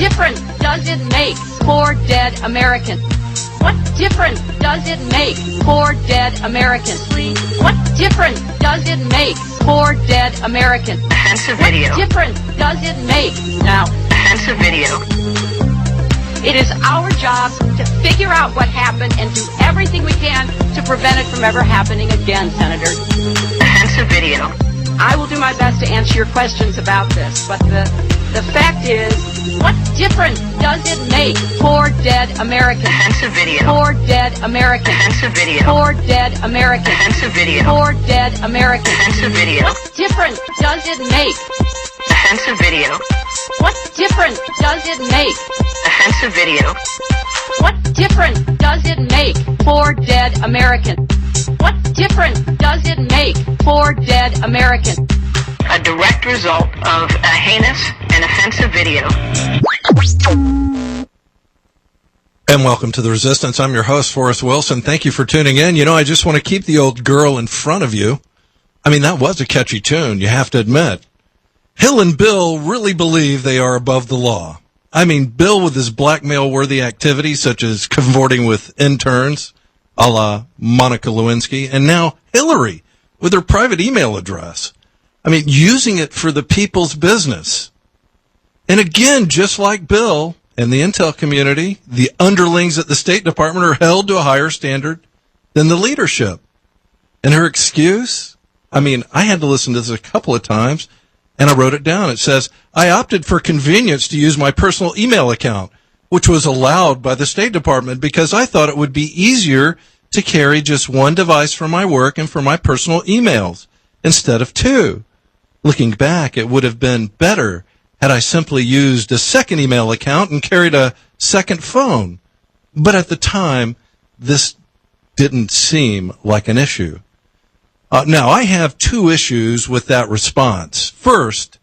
difference does it make, poor dead Americans? What difference does it make, poor dead Americans? What difference does it make, poor dead Americans? Offensive video. What difference does it make? Now, Offensive video. it is our job to figure out what happened and do everything we can to prevent it from ever happening again, Senator. Offensive video. I will do my best to answer your questions about this, but the fact is, what difference does it make, poor dead Americans? Offensive video. Poor dead Americans. Offensive video. Poor dead Americans. Offensive video. Poor dead Americans. Offensive video. What difference does it make? Offensive video. What difference does it make? Offensive video. What difference does it make, poor dead Americans? What difference does it make, poor dead Americans? A direct result of a heinous and offensive video. And welcome to The Resistance. I'm your host, Forrest Wilson. Thank you for tuning in. You know, I just want to keep the old girl in front of you. I mean, that was a catchy tune, you have to admit. Hill and Bill really believe they are above the law. I mean, Bill with his blackmail-worthy activities, such as cavorting with interns, a la Monica Lewinsky, and now Hillary with her private email address. I mean, using it for the people's business. And again, just like Bill and the intel community, the underlings at the State Department are held to a higher standard than the leadership. And her excuse? I mean, I had to listen to this a couple of times, and I wrote it down. It says, I opted for convenience to use my personal email account, which was allowed by the State Department because I thought it would be easier to carry just one device for my work and for my personal emails instead of two. Looking back, it would have been better had I simply used a second email account and carried a second phone. But at the time, this didn't seem like an issue. Now, I have two issues with that response. First,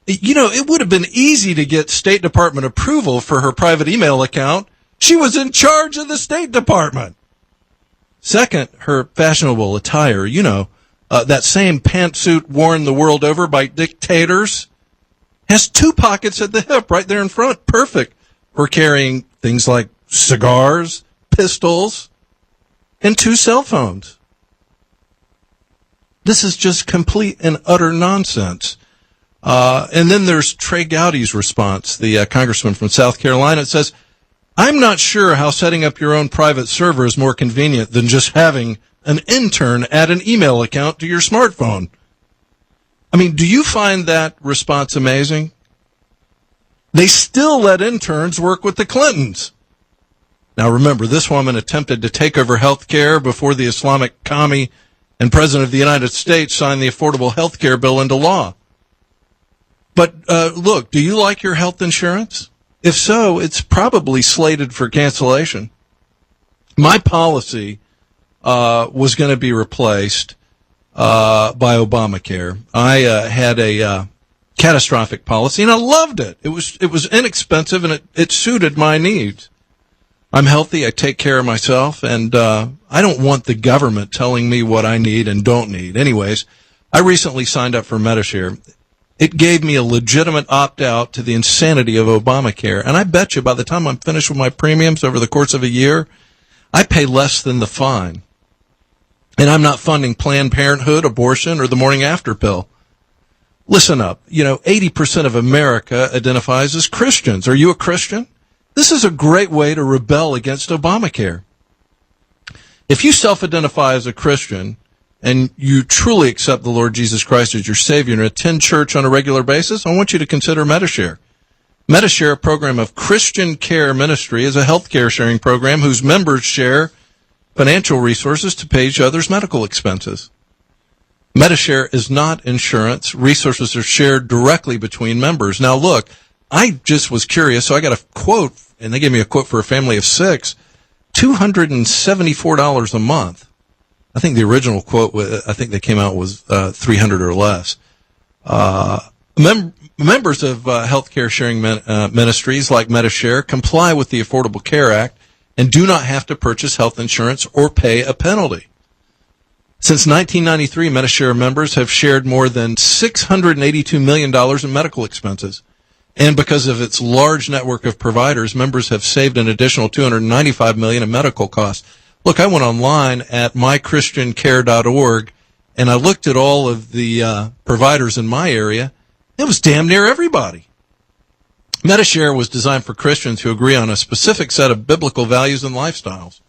you know, it would have been easy to get State Department approval for her private email account. She was in charge of the State Department. Second, her fashionable attire, you know, that same pantsuit worn the world over by dictators, has two pockets at the hip right there in front. Perfect for carrying things like cigars, pistols, and two cell phones. This is just complete and utter nonsense. And then there's Trey Gowdy's response, the congressman from South Carolina. It says, I'm not sure how setting up your own private server is more convenient than just having an intern add an email account to your smartphone. I mean, do you find that response amazing? They still let interns work with the Clintons. Now remember, this woman attempted to take over health care before the Islamic commie and President of the United States signed the Affordable Health Care Bill into law. But look, do you like your health insurance? If so, it's probably slated for cancellation. My policy was going to be replaced by Obamacare. I had a catastrophic policy, and I loved it. It was inexpensive, and it suited my needs. I'm healthy, I take care of myself, and I don't want the government telling me what I need and don't need. Anyways, I recently signed up for Medishare. It gave me a legitimate opt-out to the insanity of Obamacare, and I bet you by the time I'm finished with my premiums over the course of a year, I pay less than the fine. And I'm not funding Planned Parenthood, abortion, or the morning after pill. Listen up. You know, 80% of America identifies as Christians. Are you a Christian? This is a great way to rebel against Obamacare. If you self-identify as a Christian and you truly accept the Lord Jesus Christ as your Savior and attend church on a regular basis, I want you to consider Medishare. Medishare, a program of Christian Care Ministry, is a health care sharing program whose members share financial resources to pay each other's medical expenses. Medishare is not insurance. Resources are shared directly between members. Now, look, I just was curious, so I got a quote, and they gave me a quote for a family of 6, $274 a month. I think the original quote, I think that came out was $300 or less. Members of healthcare sharing ministries like Medishare comply with the Affordable Care Act and do not have to purchase health insurance or pay a penalty. Since 1993, Medishare members have shared more than $682 million in medical expenses. And because of its large network of providers, members have saved an additional $295 million in medical costs. Look, I went online at mychristiancare.org, and I looked at all of the providers in my area. It was damn near everybody. Medishare was designed for Christians who agree on a specific set of biblical values and lifestyles.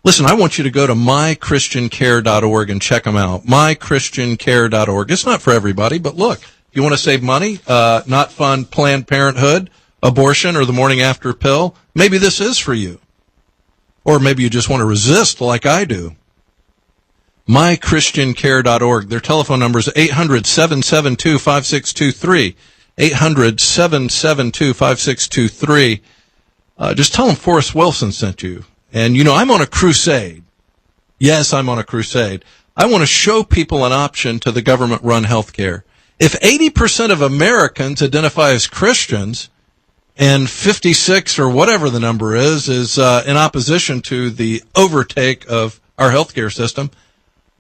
Listen, I want you to go to mychristiancare.org and check them out. mychristiancare.org. It's not for everybody, but look, if you want to save money, not fund Planned Parenthood, abortion, or the morning after pill, maybe this is for you. Or maybe you just want to resist like I do. mychristiancare.org. Their telephone number is 800-772-5623. 800-772-5623. Just tell them Forrest Wilson sent you. And, you know, I'm on a crusade. Yes, I'm on a crusade. I want to show people an option to the government-run health care. If 80% of Americans identify as Christians and 56 or whatever the number is in opposition to the overtake of our healthcare system,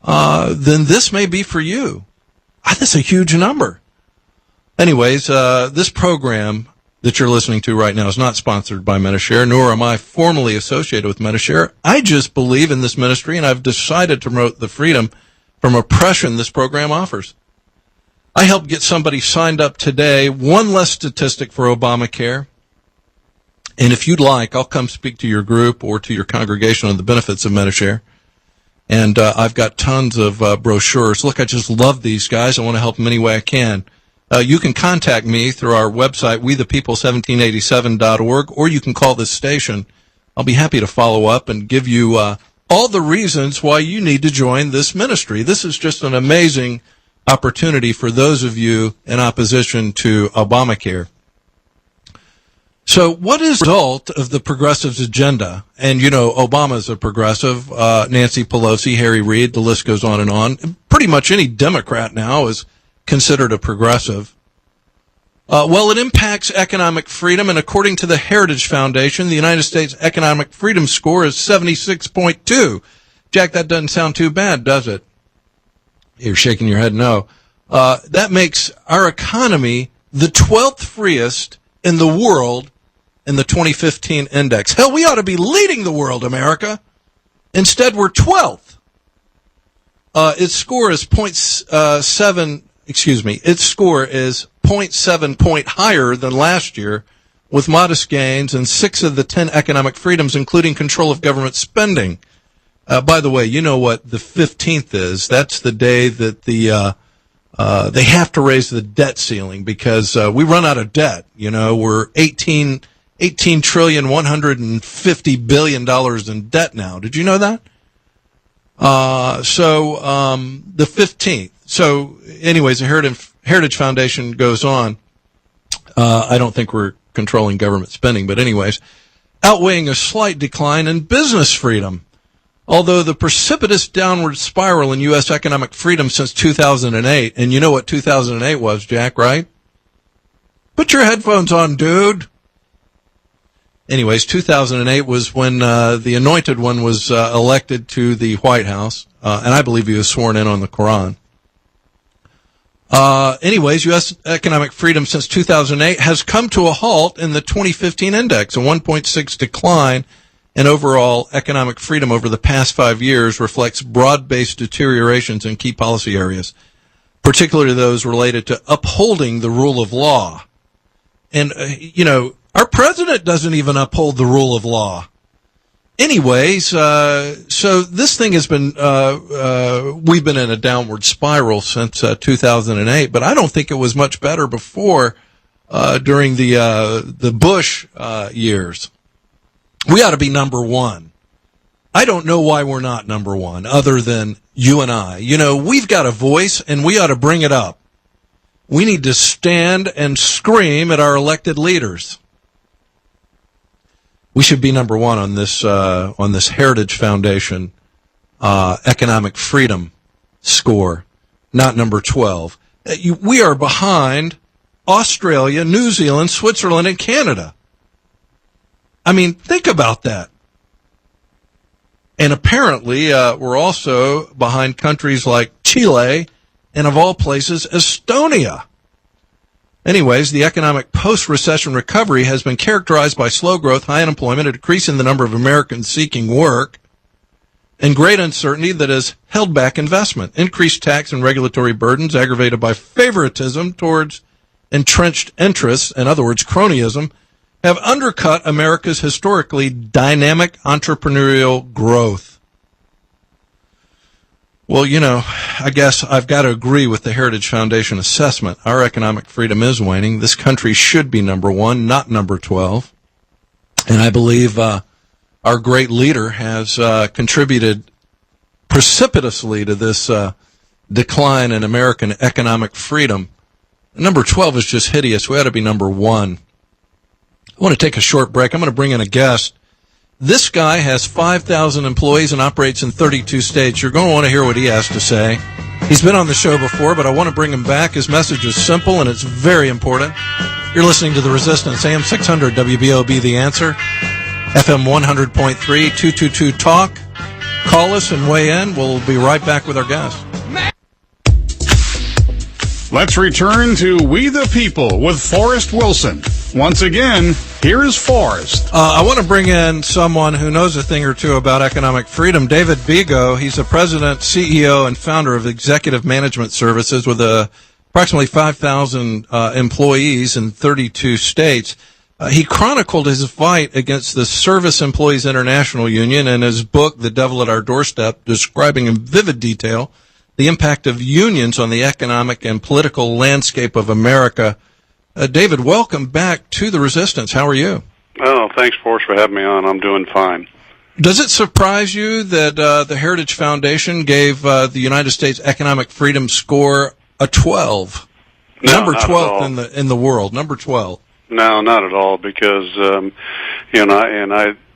then this may be for you. That's a huge number. Anyways, this program that you're listening to right now is not sponsored by Medishare, nor am I formally associated with Medishare. I just believe in this ministry, and I've decided to promote the freedom from oppression this program offers. I helped get somebody signed up today, one less statistic for Obamacare. And if you'd like, I'll come speak to your group or to your congregation on the benefits of Medishare. And I've got tons of brochures. Look, I just love these guys. I want to help them any way I can. You can contact me through our website, wethepeople1787.org, or you can call this station. I'll be happy to follow up and give you all the reasons why you need to join this ministry. This is just an amazing opportunity for those of you in opposition to Obamacare. So what is the result of the progressives' agenda? And, you know, Obama's a progressive, Nancy Pelosi, Harry Reid, the list goes on and on. Pretty much any Democrat now is considered a progressive. Well, it impacts economic freedom, and according to the Heritage Foundation, the United States Economic Freedom Score is 76.2. Jack, that doesn't sound too bad, does it? You're shaking your head no. That makes our economy the 12th freest in the world in the 2015 index. Hell, we ought to be leading the world, America. Instead, we're 12th. Its score is 0.7 point higher than last year, with modest gains in 6 of the 10 economic freedoms, including control of government spending. By the way, you know what the 15th is? That's the day that they have to raise the debt ceiling because we run out of debt. You know, we're $18,150 billion in debt now. Did you know that? The 15th. So, anyways, the Heritage Foundation goes on. I don't think we're controlling government spending, but anyways, outweighing a slight decline in business freedom. Although the precipitous downward spiral in U.S. economic freedom since 2008, and you know what 2008 was, Jack, right? Put your headphones on, dude. Anyways, 2008 was when the Anointed One was elected to the White House, and I believe he was sworn in on the Quran. Anyways, U.S. economic freedom since 2008 has come to a halt in the 2015 index. A 1.6 decline in overall economic freedom over the past 5 years reflects broad-based deteriorations in key policy areas, particularly those related to upholding the rule of law. And, you know, our president doesn't even uphold the rule of law. Anyways, so this thing has been, we've been in a downward spiral since 2008, but I don't think it was much better before, during the Bush years. We ought to be number one. I don't know why we're not number one, other than you and I. You know, we've got a voice, and we ought to bring it up. We need to stand and scream at our elected leaders. We should be number one on this Heritage Foundation economic freedom score, not number 12. We are behind Australia, New Zealand, Switzerland, and Canada. I mean, think about that. And apparently, we're also behind countries like Chile and, of all places, Estonia. Anyways, the economic post-recession recovery has been characterized by slow growth, high unemployment, a decrease in the number of Americans seeking work, and great uncertainty that has held back investment. Increased tax and regulatory burdens aggravated by favoritism towards entrenched interests, in other words, cronyism, have undercut America's historically dynamic entrepreneurial growth. Well, I guess I've got to agree with the Heritage Foundation assessment. Our economic freedom is waning. This country should be number 1, not number 12. And I believe our great leader has contributed precipitously to this decline in American economic freedom. Number 12 is just hideous. We ought to be number 1. I want to take a short break. I'm going to bring in a guest. This guy has 5,000 employees and operates in 32 states. You're going to want to hear what he has to say. He's been on the show before, but I want to bring him back. His message is simple, and it's very important. You're listening to The Resistance, AM 600 WBOB The Answer, FM 100.3, 222-TALK. Call us and weigh in. We'll be right back with our guest. Let's return to We the People with Forrest Wilson. Once again, here's Forrest. I want to bring in someone who knows a thing or two about economic freedom. David Bego. He's the president, CEO, and founder of Executive Management Services with approximately 5,000 employees in 32 states. He chronicled his fight against the Service Employees International Union in his book, The Devil at Our Doorstep, describing in vivid detail the impact of unions on the economic and political landscape of America. David, welcome back to The Resistance. How are you? Oh, thanks, Forrest, for having me on. I'm doing fine. Does it surprise you that the Heritage Foundation gave the United States economic freedom score a 12? No, number not 12 at all. in the world, number 12. No, not at all, because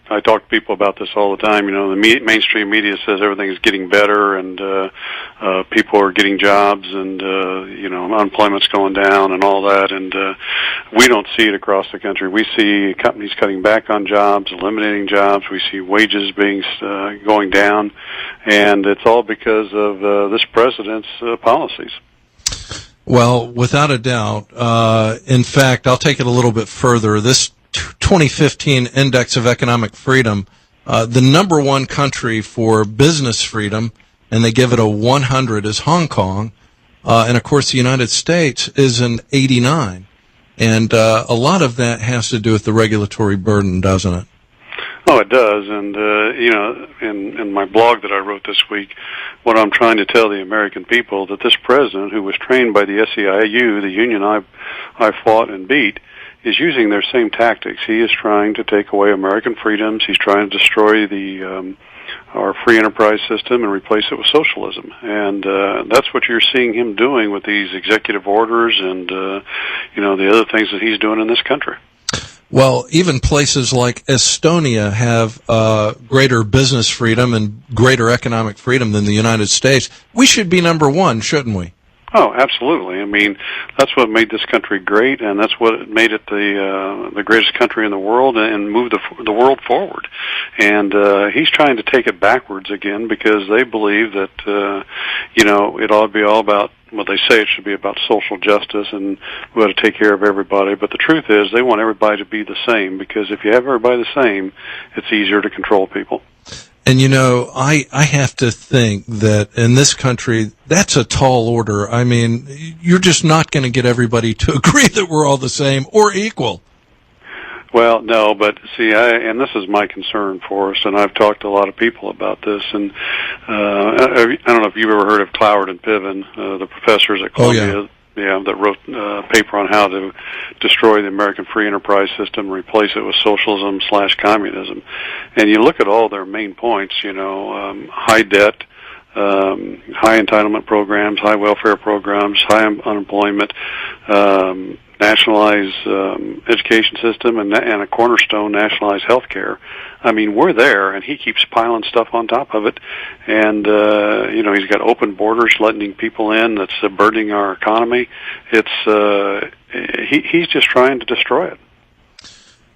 I talk to people about this all the time. The mainstream media says everything is getting better, and people are getting jobs, and unemployment's going down, and all that. And we don't see it across the country. We see companies cutting back on jobs, eliminating jobs. We see wages going down, and it's all because of this president's policies. Well, without a doubt. In fact, I'll take it a little bit further. This 2015 Index of Economic Freedom, the number 1 country for business freedom, and they give it a 100, is Hong Kong. And, of course, the United States is an 89. And a lot of that has to do with the regulatory burden, doesn't it? Oh, it does. And, in my blog that I wrote this week, what I'm trying to tell the American people, that this president, who was trained by the SEIU, the union I fought and beat, is using their same tactics. He is trying to take away American freedoms. He's trying to destroy our free enterprise system and replace it with socialism. And that's what you're seeing him doing with these executive orders and the other things that he's doing in this country. Well, even places like Estonia have greater business freedom and greater economic freedom than the United States. We should be number 1, shouldn't we? Oh, absolutely. I mean, that's what made this country great, and that's what made it the greatest country in the world and moved the world forward. And he's trying to take it backwards again, because they believe that it ought to be all about, well, they say it should be about social justice and we ought to take care of everybody. But the truth is, they want everybody to be the same, because if you have everybody the same, it's easier to control people. And, I have to think that in this country, that's a tall order. I mean, you're just not going to get everybody to agree that we're all the same or equal. Well, no, but see, and this is my concern, Forrest, and I've talked to a lot of people about this, and I don't know if you've ever heard of Cloward and Piven, the professors at Columbia. Oh, yeah. Yeah, that wrote a paper on how to destroy the American free enterprise system and replace it with socialism/communism. And you look at all their main points, high debt, high entitlement programs, high welfare programs, high unemployment, nationalized education system, and a cornerstone, nationalized health care. I mean, we're there, and he keeps piling stuff on top of it. And, he's got open borders, letting people in. That's burdening our economy. He's just trying to destroy it.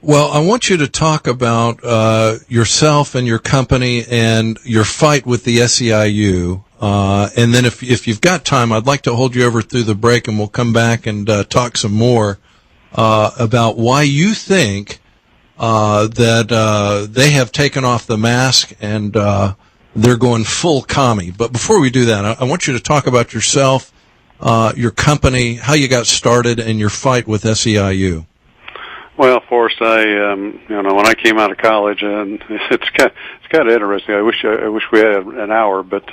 Well, I want you to talk about yourself and your company and your fight with the SEIU. And then if you've got time, I'd like to hold you over through the break, and we'll come back and talk some more about why you think that they have taken off the mask and they're going full commie. But before we do that, I want you to talk about yourself, your company, how you got started, and your fight with SEIU. Well, Forrest, when I came out of college, and it's kind of interesting. I wish we had an hour, but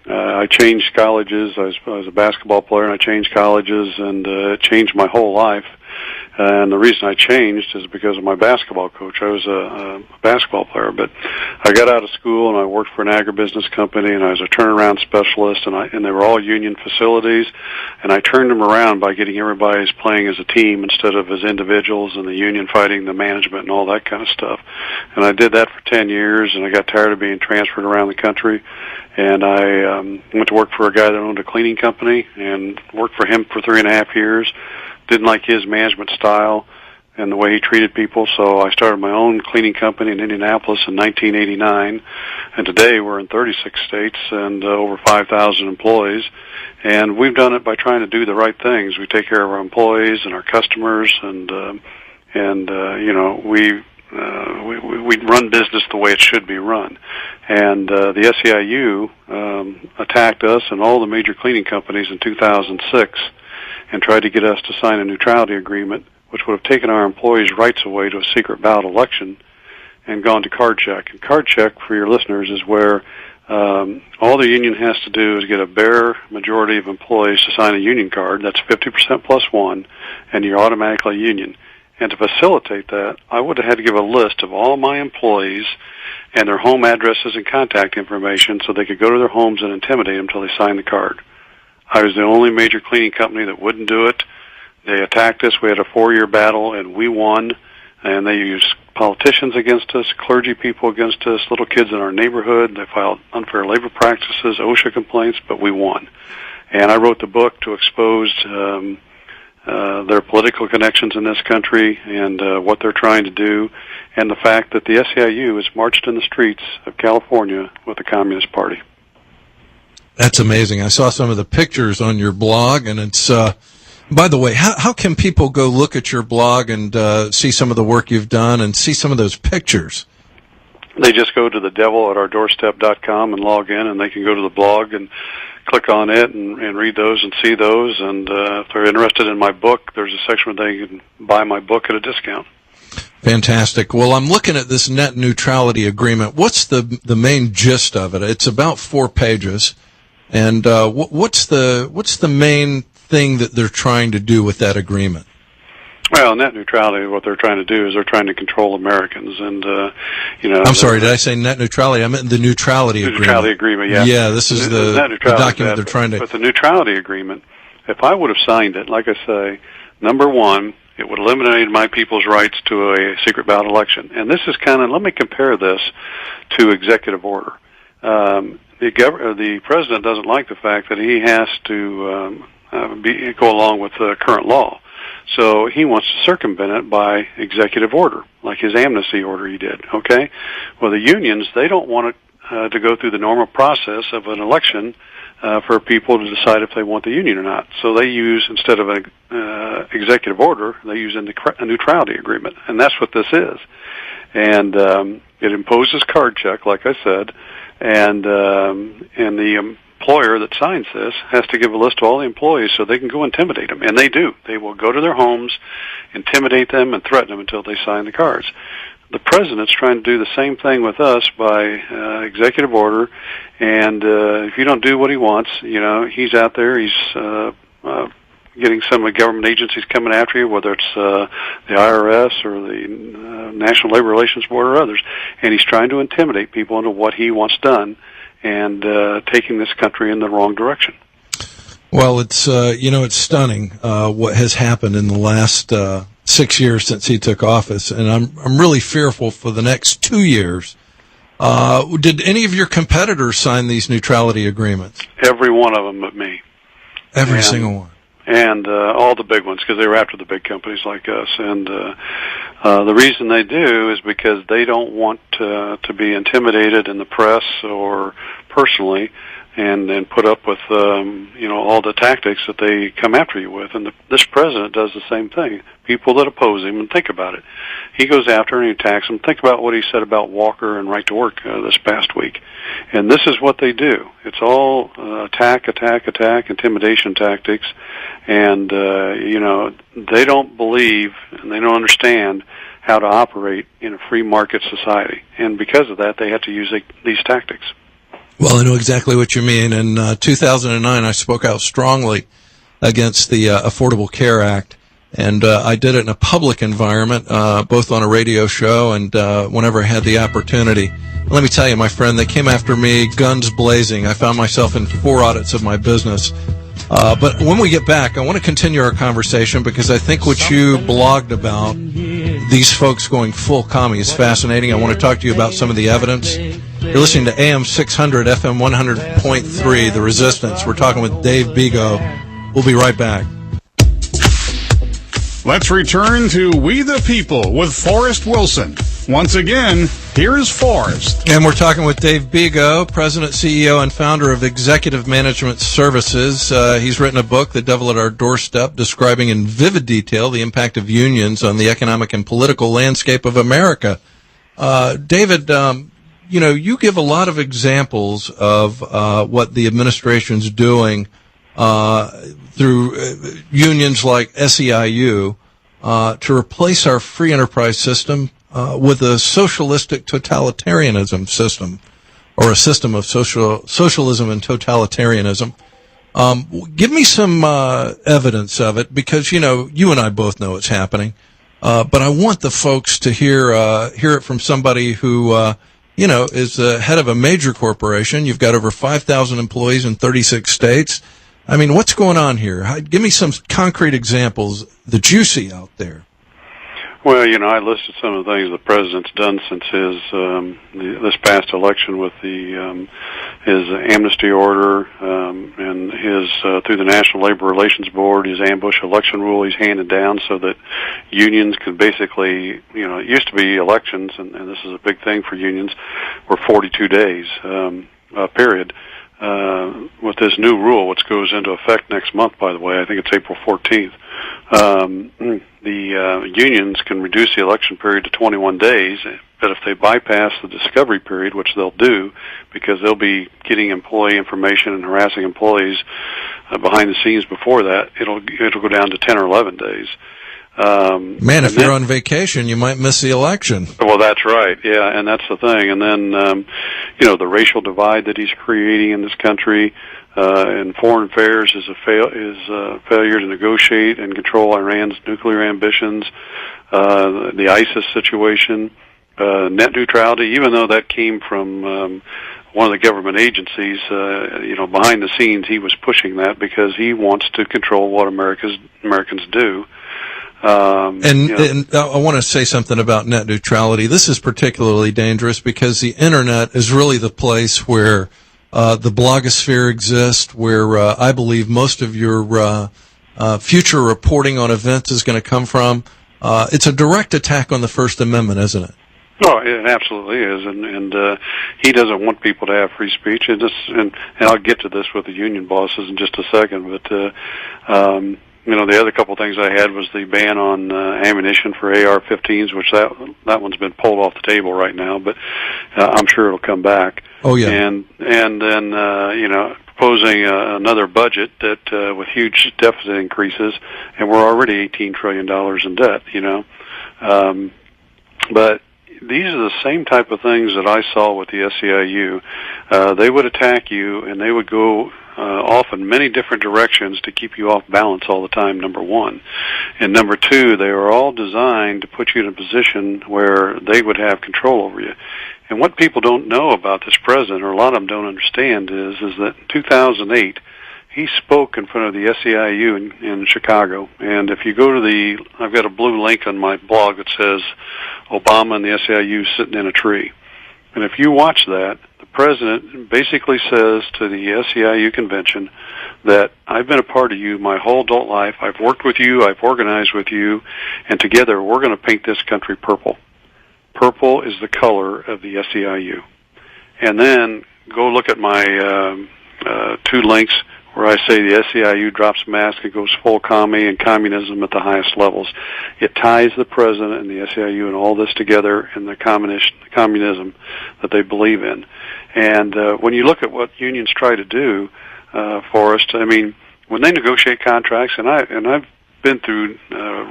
I changed colleges. I was a basketball player, and I changed colleges, and it changed my whole life. And the reason I changed is because of my basketball coach. I was a basketball player, but I got out of school and I worked for an agribusiness company, and I was a turnaround specialist, and they were all union facilities, and I turned them around by getting everybody playing as a team instead of as individuals, and the union fighting the management and all that kind of stuff. And I did that for 10 years, and I got tired of being transferred around the country, and I went to work for a guy that owned a cleaning company and worked for him for 3.5 years. Didn't like his management style and the way he treated people, so I started my own cleaning company in Indianapolis in 1989, and today we're in 36 states and over 5,000 employees, and we've done it by trying to do the right things. We take care of our employees and our customers, and we run business the way it should be run. And the SEIU attacked us and all the major cleaning companies in 2006 and tried to get us to sign a neutrality agreement, which would have taken our employees' rights away to a secret ballot election and gone to card check. And card check, for your listeners, is where all the union has to do is get a bare majority of employees to sign a union card. That's 50% plus one, and you're automatically union. And to facilitate that, I would have had to give a list of all my employees and their home addresses and contact information so they could go to their homes and intimidate them until they signed the card. I was the only major cleaning company that wouldn't do it. They attacked us. We had a 4-year battle, and we won. And they used politicians against us, clergy people against us, little kids in our neighborhood. They filed unfair labor practices, OSHA complaints, but we won. And I wrote the book to expose their political connections in this country and what they're trying to do, and the fact that the SEIU has marched in the streets of California with the Communist Party. That's amazing. I saw some of the pictures on your blog, and it's, by the way, how can people go look at your blog and see some of the work you've done and see some of those pictures? They just go to thedevilatOurdoorstep.com and log in, and they can go to the blog and click on it and read those and see those. And if they're interested in my book, there's a section where they can buy my book at a discount. Fantastic. Well, I'm looking at this net neutrality agreement. What's the main gist of it? It's about 4 pages. And what's the main thing that they're trying to do with that agreement? Well, net neutrality, what they're trying to do is they're trying to control Americans, and I'm sorry, did I say net neutrality? I meant the neutrality agreement. Neutrality agreement, yeah. Yeah, this is the document they're trying to. But the neutrality agreement, if I would have signed it, like I say, number one, it would eliminate my people's rights to a secret ballot election, and this is kind of. Let me compare this to executive order. The president doesn't like the fact that he has to go along with the current law. So he wants to circumvent it by executive order, like his amnesty order he did, okay? Well, the unions, they don't want it to go through the normal process of an election for people to decide if they want the union or not. So they use, instead of an executive order, they use a neutrality agreement, and that's what this is. And it imposes card check, like I said, and the employer that signs this has to give a list to all the employees so they can go intimidate them, and they do. They will go to their homes, intimidate them, and threaten them until they sign the cards. The president's trying to do the same thing with us by executive order, and if you don't do what he wants, he's out there, he's getting some of the government agencies coming after you, whether it's the IRS or the National Labor Relations Board or others, and he's trying to intimidate people into what he wants done and taking this country in the wrong direction. Well, it's it's stunning what has happened in the last 6 years since he took office, and I'm really fearful for the next 2 years. Did any of your competitors sign these neutrality agreements? Every one of them but me. Every single one. And all the big ones, because they were after the big companies like us. And The reason they do is because they don't want to be intimidated in the press or personally, and put up with all the tactics that they come after you with. And this president does the same thing. People that oppose him, and think about it, he goes after and he attacks them. Think about what he said about Walker and Right to Work this past week. And this is what they do. It's all attack, intimidation tactics, and they don't believe and they don't understand how to operate in a free market society. And because of that, they have to use these tactics. Well, I know exactly what you mean. In 2009, I spoke out strongly against the Affordable Care Act, and I did it in a public environment, both on a radio show and whenever I had the opportunity. Let me tell you, my friend, they came after me, guns blazing. I found myself in 4 audits of my business. But when we get back, I want to continue our conversation because I think what you blogged about, these folks going full commie, is fascinating. I want to talk to you about some of the evidence. You're listening to AM 600, FM 100.3, The Resistance. We're talking with Dave Bego. We'll be right back. Let's return to We the People with Forrest Wilson. Once again, here's Forrest. And we're talking with Dave Bego, President, CEO, and founder of Executive Management Services. He's written a book, The Devil at Our Doorstep, describing in vivid detail the impact of unions on the economic and political landscape of America. David, you give a lot of examples of what the administration's doing through unions like SEIU to replace our free enterprise system with a socialistic totalitarianism system, or a system of socialism and totalitarianism. Give me some evidence of it, because you and I both know it's happening. But I want the folks to hear it from somebody who is the head of a major corporation. You've got over 5,000 employees in 36 states. I mean, what's going on here? Give me some concrete examples that you see out there. Well, I listed some of the things the president's done since his this past election with his amnesty order and his through the National Labor Relations Board, his ambush election rule he's handed down so that unions could basically, it used to be elections, and this is a big thing for unions, were 42 days period. With this new rule, which goes into effect next month, by the way, I think it's April 14th, the unions can reduce the election period to 21 days, but if they bypass the discovery period, which they'll do, because they'll be getting employee information and harassing employees behind the scenes before that, it'll go down to 10 or 11 days. Man, if you're on vacation, you might miss the election. Well, that's right. Yeah, and that's the thing. And then, the racial divide that he's creating in this country, in foreign affairs is a failure to negotiate and control Iran's nuclear ambitions, the ISIS situation, net neutrality, even though that came from one of the government agencies, behind the scenes he was pushing that because he wants to control what Americans do. And I want to say something about net neutrality. This is particularly dangerous because the internet is really the place where the blogosphere exists, where I believe most of your future reporting on events is going to come from. It's a direct attack on the First Amendment, isn't it? Oh, it absolutely is, and he doesn't want people to have free speech. And I'll get to this with the union bosses in just a second, but the other couple things I had was the ban on ammunition for AR-15s, which that one's been pulled off the table right now, but I'm sure it'll come back. Oh yeah. And then proposing another budget that with huge deficit increases, and we're already $18 trillion in debt. But these are the same type of things that I saw with the SEIU. They would attack you, and they would go off in many different directions to keep you off balance all the time, number one. And number two, they were all designed to put you in a position where they would have control over you. And what people don't know about this president, or a lot of them don't understand, is that in 2008, he spoke in front of the SEIU in Chicago. And if you go to I've got a blue link on my blog that says Obama and the SEIU sitting in a tree. And if you watch that, the president basically says to the SEIU convention that I've been a part of you my whole adult life. I've worked with you. I've organized with you. And together we're going to paint this country purple. Purple is the color of the SEIU. And then go look at my 2 links where I say the SEIU drops mask and goes full commie and communism at the highest levels. It ties the president and the SEIU and all this together in the communism that they believe in. And when you look at what unions try to do, Forrest, I mean, when they negotiate contracts, and I've been through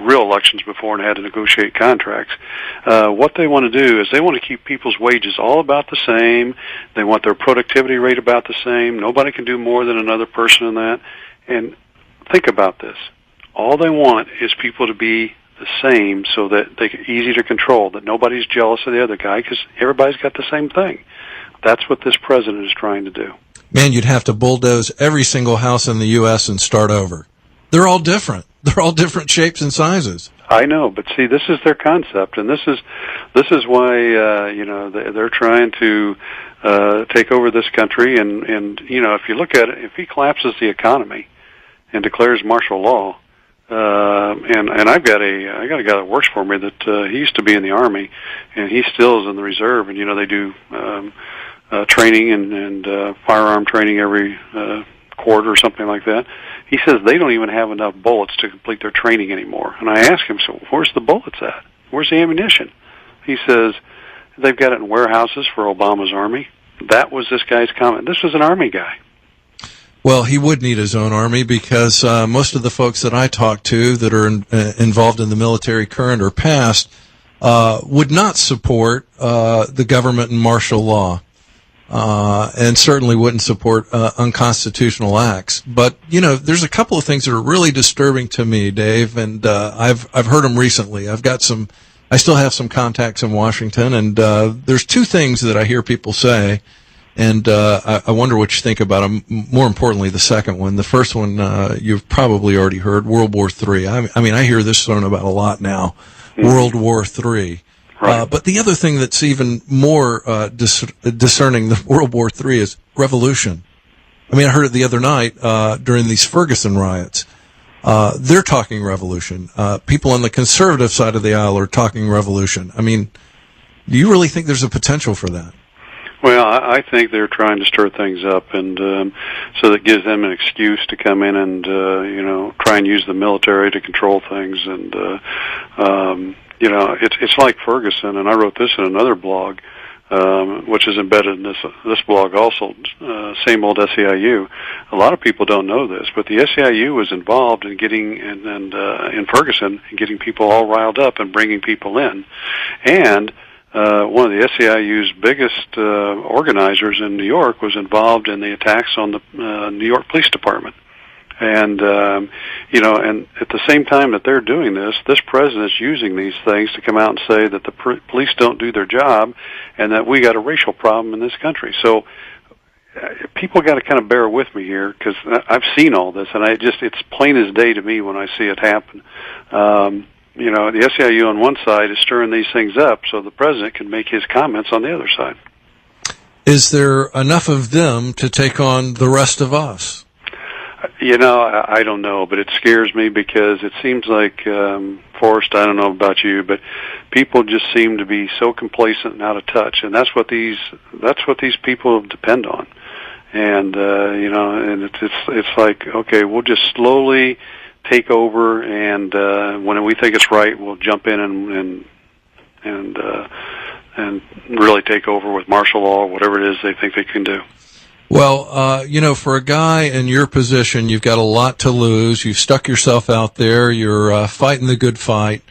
real elections before and had to negotiate contracts. What they want to do is they want to keep people's wages all about the same. They want their productivity rate about the same. Nobody can do more than another person in that. And think about this. All they want is people to be the same so that they're easy to control, that nobody's jealous of the other guy because everybody's got the same thing. That's what this president is trying to do. Man, you'd have to bulldoze every single house in the U.S. and start over. They're all different. They're all different shapes and sizes. I know, but see, this is their concept, and this is why they're trying to take over this country. And if you look at it, if he collapses the economy and declares martial law, and I got a guy that works for me that he used to be in the Army, and he still is in the reserve, and they do training and firearm training every quarter or something like that. He says they don't even have enough bullets to complete their training anymore. And I asked him, so where's the bullets at? Where's the ammunition? He says they've got it in warehouses for Obama's army. That was this guy's comment. This was an Army guy. Well, he would need his own army because most of the folks that I talk to that are involved in the military, current or past, would not support the government and martial law. And certainly wouldn't support unconstitutional acts. But there's a couple of things that are really disturbing to me, Dave, and I've heard them recently. I still have some contacts in Washington, and there's 2 things that I hear people say, and I wonder what you think about them. More importantly, the second one. The first one you've probably already heard, World War III. I mean, I hear this thrown about a lot now. Mm-hmm. World War III. Right. But the other thing that's even more discerning than World War III is revolution. I mean, I heard it the other night during these Ferguson riots. They're talking revolution. People on the conservative side of the aisle are talking revolution. I mean, do you really think there's a potential for that? Well, I think they're trying to stir things up, and so that gives them an excuse to come in and try and use the military to control things. And it's like Ferguson, and I wrote this in another blog, which is embedded in this blog also, same old SEIU. A lot of people don't know this, but the SEIU was involved in getting in Ferguson and getting people all riled up and bringing people in. And one of the SEIU's biggest organizers in New York was involved in the attacks on the New York Police Department. And, and at the same time that they're doing this president's using these things to come out and say that the police don't do their job and that we got a racial problem in this country. So people got to kind of bear with me here because I've seen all this, and it's plain as day to me when I see it happen. The SEIU on one side is stirring these things up so the president can make his comments on the other side. Is there enough of them to take on the rest of us? I don't know, but it scares me because it seems like, Forrest, I don't know about you, but people just seem to be so complacent and out of touch, and that's what these people depend on. And and it's like, okay, we'll just slowly take over, and when we think it's right, we'll jump in and really take over with martial law, whatever it is they think they can do. Well, for a guy in your position, you've got a lot to lose. You've stuck yourself out there. You're fighting the good fight.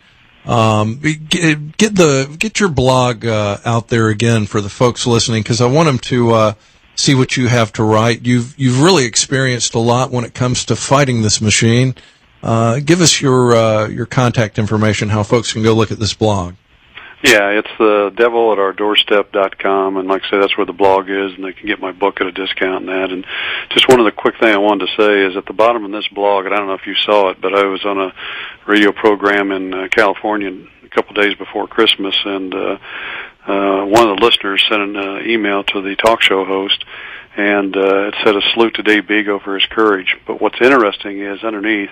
Get your blog out there again for the folks listening, because I want them to see what you have to write. You've really experienced a lot when it comes to fighting this machine. Give us your contact information, how folks can go look at this blog. Yeah, it's the devil at ourdoorstep.com, and like I say, that's where the blog is, and they can get my book at a discount and that. And just one of the quick thing I wanted to say is at the bottom of this blog, and I don't know if you saw it, but I was on a radio program in California a couple of days before Christmas, and one of the listeners sent an email to the talk show host, and it said a salute to Dave Bego for his courage. But what's interesting is underneath,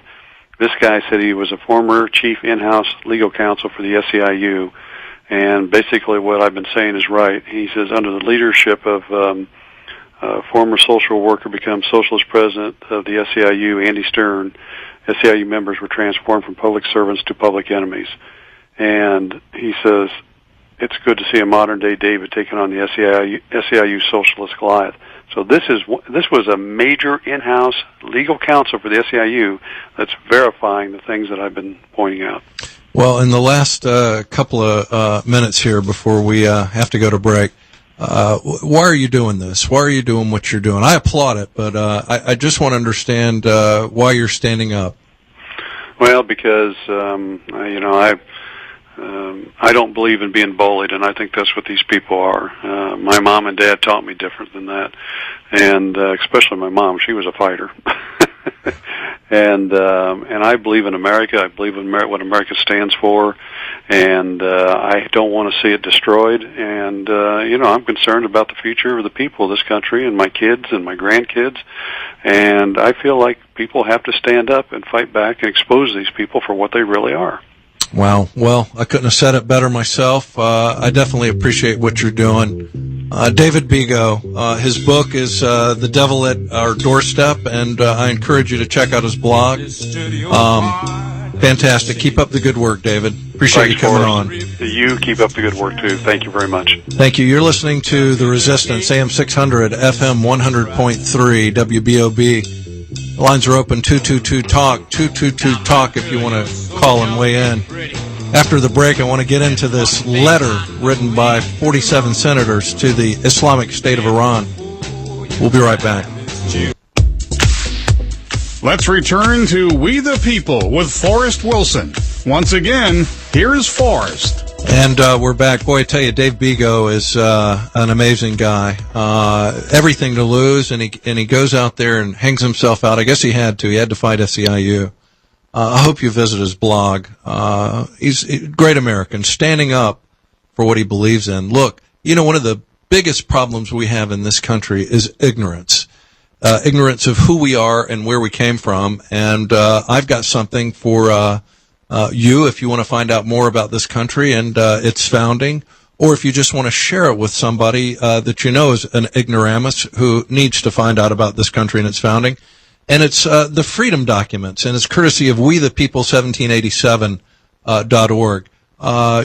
this guy said he was a former chief in-house legal counsel for the SEIU, and basically what I've been saying is right. He says under the leadership of former social worker become socialist president of the SEIU, Andy Stern, SEIU members were transformed from public servants to public enemies. And he says, it's good to see a modern-day David taking on the SEIU socialist Goliath. So this was a major in-house legal counsel for the SEIU that's verifying the things that I've been pointing out. Well, in the last couple of minutes here before we have to go to break, why are you doing this? Why are you doing what you're doing? I applaud it, but I just want to understand why you're standing up. Well, because I don't believe in being bullied, and I think that's what these people are. My mom and dad taught me different than that, and especially my mom. She was a fighter. And I believe in America. I believe in what America stands for, and I don't want to see it destroyed. And I'm concerned about the future of the people of this country and my kids and my grandkids. And I feel like people have to stand up and fight back and expose these people for what they really are. Wow. Well, I couldn't have said it better myself. I definitely appreciate what you're doing. David Bego, his book is The Devil at Our Doorstep, and I encourage you to check out his blog. Fantastic. Keep up the good work, David. Appreciate you coming on. You keep up the good work, too. Thank you very much. Thank you. You're listening to The Resistance, AM 600, FM 100.3, WBOB. The lines are open, 222-TALK, 222-TALK if you want to call and weigh in. After the break, I want to get into this letter written by 47 senators to the Islamic State of Iran. We'll be right back. Let's return to We the People with Forrest Wilson. Once again, here's Forrest. And we're back. Boy, I tell you, Dave Bego is an amazing guy. Everything to lose, and he goes out there and hangs himself out. I guess he had to. He had to fight SEIU. I hope you visit his blog. He's a great American, standing up for what he believes in. Look, one of the biggest problems we have in this country is ignorance. Ignorance of who we are and where we came from. And I've got something for you if you want to find out more about this country and its founding, or if you just want to share it with somebody that you know is an ignoramus who needs to find out about this country and its founding. And it's the Freedom Documents, and it's courtesy of WeThePeople1787.org.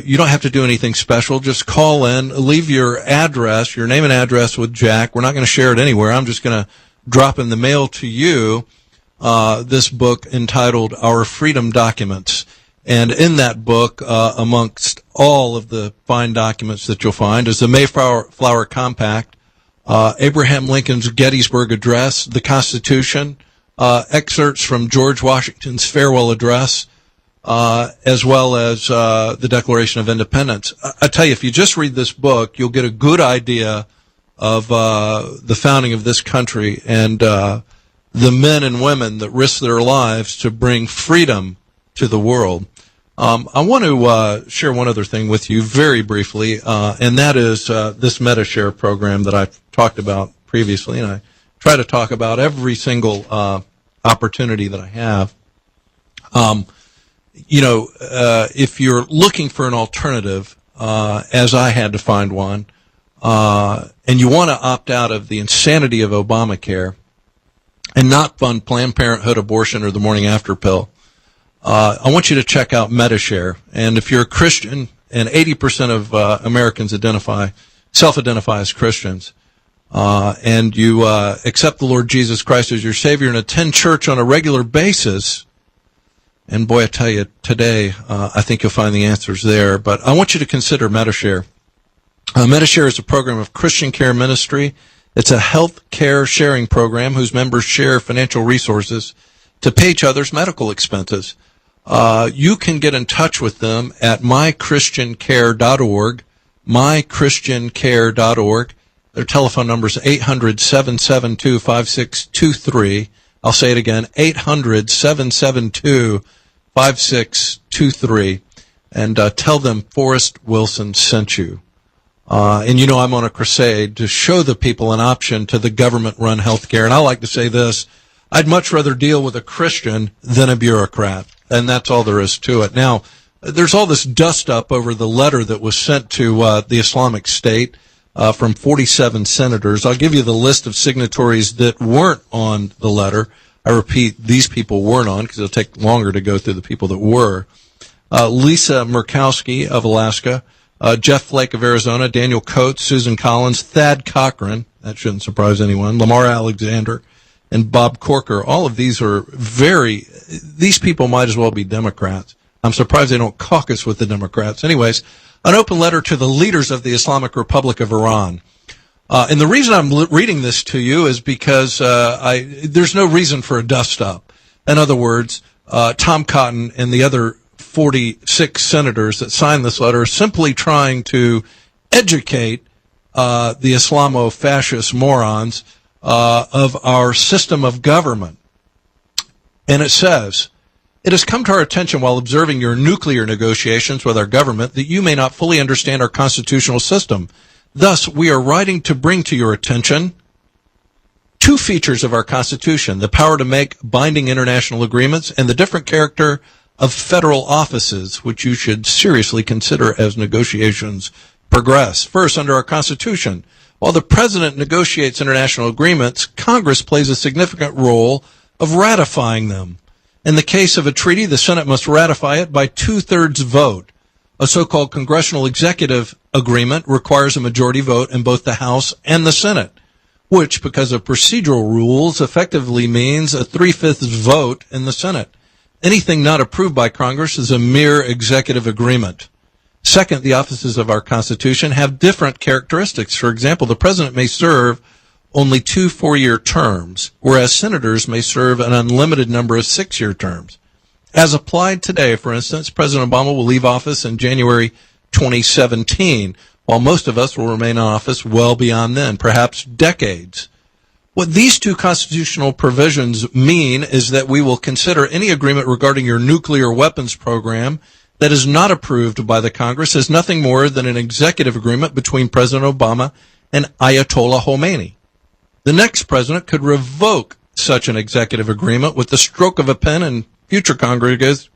You don't have to do anything special. Just call in, leave your address, your name and address with Jack. We're not going to share it anywhere. I'm just going to drop in the mail to you this book entitled Our Freedom Documents. And in that book, amongst all of the fine documents that you'll find, is the Mayflower Compact, Abraham Lincoln's Gettysburg Address, the Constitution, excerpts from George Washington's farewell address, as well as the Declaration of Independence. I tell you, if you just read this book, you'll get a good idea of the founding of this country and the men and women that risked their lives to bring freedom to the world. I want to share one other thing with you very briefly, and that is this MetaShare program that I've talked about previously, and I try to talk about every single opportunity that I have. If you're looking for an alternative, as I had to find one, and you want to opt out of the insanity of Obamacare and not fund Planned Parenthood, abortion, or the morning after pill, I want you to check out MetaShare. And if you're a Christian, and 80% of Americans self-identify as Christians, and you accept the Lord Jesus Christ as your Savior and attend church on a regular basis, and boy, I tell you, today, I think you'll find the answers there. But I want you to consider MetaShare. MetaShare is a program of Christian care ministry. It's a health care sharing program whose members share financial resources to pay each other's medical expenses. You can get in touch with them at mychristiancare.org, mychristiancare.org. Their telephone number is 800-772-5623. I'll say it again, 800-772-5623. And tell them Forrest Wilson sent you. And you know I'm on a crusade to show the people an option to the government-run health care. And I like to say this, I'd much rather deal with a Christian than a bureaucrat. And that's all there is to it. Now, there's all this dust-up over the letter that was sent to the Islamic State from 47 senators. I'll give you the list of signatories that weren't on the letter. I repeat, these people weren't on because it'll take longer to go through the people that were. Lisa Murkowski of Alaska, Jeff Flake of Arizona, Daniel Coates, Susan Collins, Thad Cochran, that shouldn't surprise anyone, Lamar Alexander, and Bob Corker. All of these are these people might as well be Democrats. I'm surprised they don't caucus with the Democrats. Anyways, an open letter to the leaders of the Islamic Republic of Iran. And the reason I'm reading this to you is because there's no reason for a dust-up. In other words, Tom Cotton and the other 46 senators that signed this letter are simply trying to educate the Islamo-fascist morons of our system of government. And it says, "It has come to our attention while observing your nuclear negotiations with our government that you may not fully understand our constitutional system. Thus, we are writing to bring to your attention two features of our Constitution, the power to make binding international agreements and the different character of federal offices, which you should seriously consider as negotiations progress. First, under our Constitution, while the President negotiates international agreements, Congress plays a significant role of ratifying them. In the case of a treaty, the Senate must ratify it by 2/3 vote. A so-called congressional executive agreement requires a majority vote in both the House and the Senate, which, because of procedural rules, effectively means a 3/5 vote in the Senate. Anything not approved by Congress is a mere executive agreement. Second, the offices of our Constitution have different characteristics. For example, the President may serve only 2 4-year terms, whereas senators may serve an unlimited number of 6-year terms. As applied today, for instance, President Obama will leave office in January 2017, while most of us will remain in office well beyond then, perhaps decades. What these two constitutional provisions mean is that we will consider any agreement regarding your nuclear weapons program that is not approved by the Congress as nothing more than an executive agreement between President Obama and Ayatollah Khomeini. The next president could revoke such an executive agreement with the stroke of a pen, and future Congresses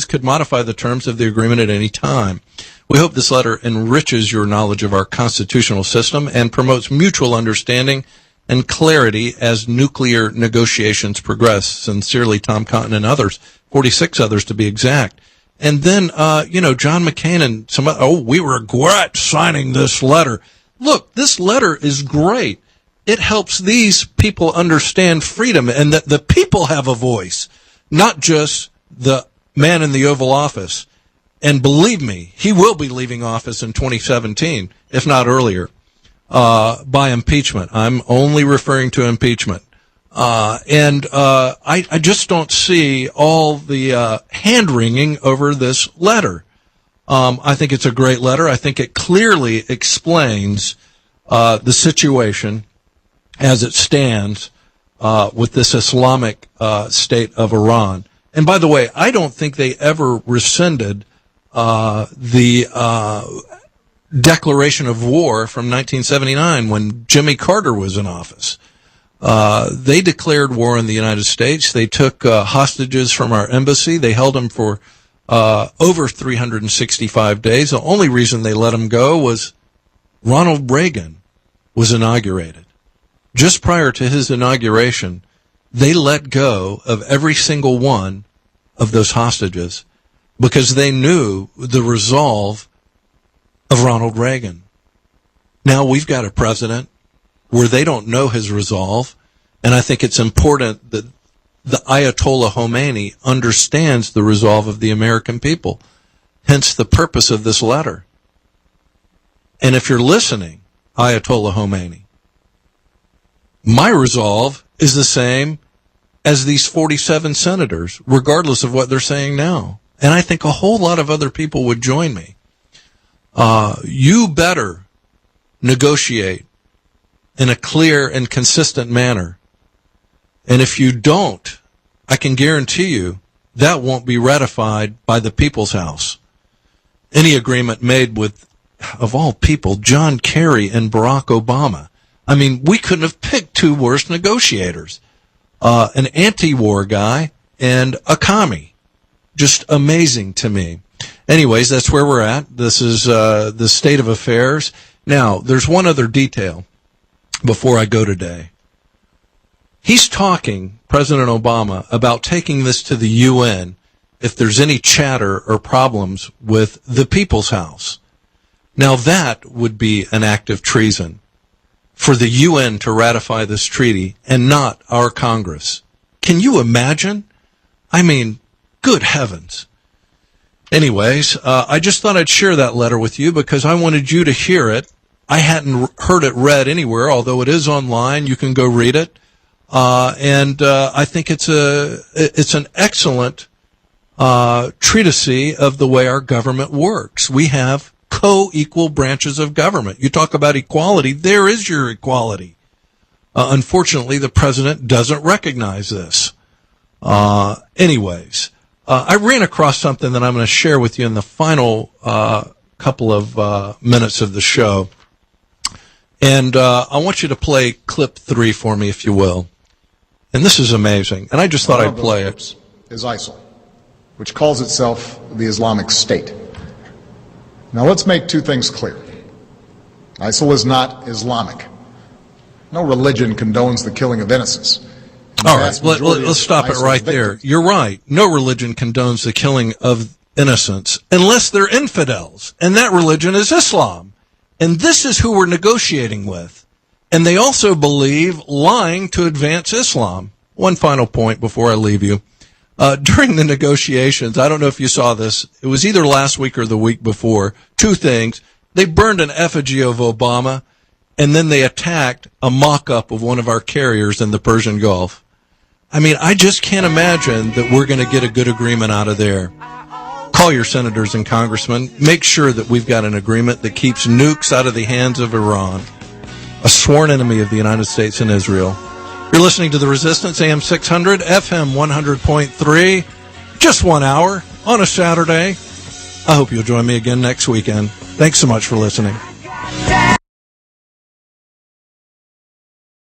could modify the terms of the agreement at any time. We hope this letter enriches your knowledge of our constitutional system and promotes mutual understanding and clarity as nuclear negotiations progress. Sincerely, Tom Cotton and others, 46 others to be exact. And then, John McCain and we regret signing this letter. Look, this letter is great. It helps these people understand freedom and that the people have a voice, not just the man in the Oval Office. And believe me, he will be leaving office in 2017, if not earlier, by impeachment. I'm only referring to impeachment. I just don't see all the hand-wringing over this letter. I think it's a great letter. I think it clearly explains the situation as it stands with this Islamic state of Iran. And by the way, I don't think they ever rescinded the declaration of war from 1979 when Jimmy Carter was in office. They declared war on the United States. They took hostages from our embassy. They held them for over 365 days. The only reason they let them go was Ronald Reagan was inaugurated. Just prior to his inauguration, they let go of every single one of those hostages because they knew the resolve of Ronald Reagan. Now we've got a president where they don't know his resolve, and I think it's important that the Ayatollah Khomeini understands the resolve of the American people, hence the purpose of this letter. And if you're listening, Ayatollah Khomeini, my resolve is the same as these 47 senators, regardless of what they're saying now. And I think a whole lot of other people would join me. You better negotiate in a clear and consistent manner. And if you don't, I can guarantee you that won't be ratified by the People's House. Any agreement made with of all people, John Kerry and Barack Obama. I mean, we couldn't have picked two worse negotiators. An anti-war guy and a commie. Just amazing to me. Anyways, that's where we're at. This is the state of affairs. Now, there's one other detail before I go today. He's talking, President Obama, about taking this to the UN if there's any chatter or problems with the People's House. Now, that would be an act of treason for the UN to ratify this treaty and not our Congress. Can you imagine? I mean, good heavens. Anyways, I just thought I'd share that letter with you because I wanted you to hear it. I hadn't heard it read anywhere, although it is online. You can go read it. And I think it's an excellent treatise of the way our government works. We have co-equal branches of government. You talk about equality, there is your equality. Unfortunately, the president doesn't recognize this. Anyways, I ran across something that I'm going to share with you in the final couple of minutes of the show. And I want you to play clip 3 for me, if you will. And this is amazing. And I just thought I'd play it. Is ISIL, which calls itself the Islamic State. Now let's make two things clear. ISIL is not Islamic. No religion condones the killing of innocents. All right, let's stop it right there. You're right. No religion condones the killing of innocents unless they're infidels. And that religion is Islam. And this is who we're negotiating with. And they also believe lying to advance Islam. One final point before I leave you. During the negotiations, I don't know if you saw this. It was either last week or the week before. Two things. They burned an effigy of Obama, and then they attacked a mock-up of one of our carriers in the Persian Gulf. I mean, I just can't imagine that we're going to get a good agreement out of there. Call your senators and congressmen. Make sure that we've got an agreement that keeps nukes out of the hands of Iran, a sworn enemy of the United States and Israel. You're listening to The Resistance, AM 600, FM 100.3, just 1 hour on a Saturday. I hope you'll join me again next weekend. Thanks so much for listening.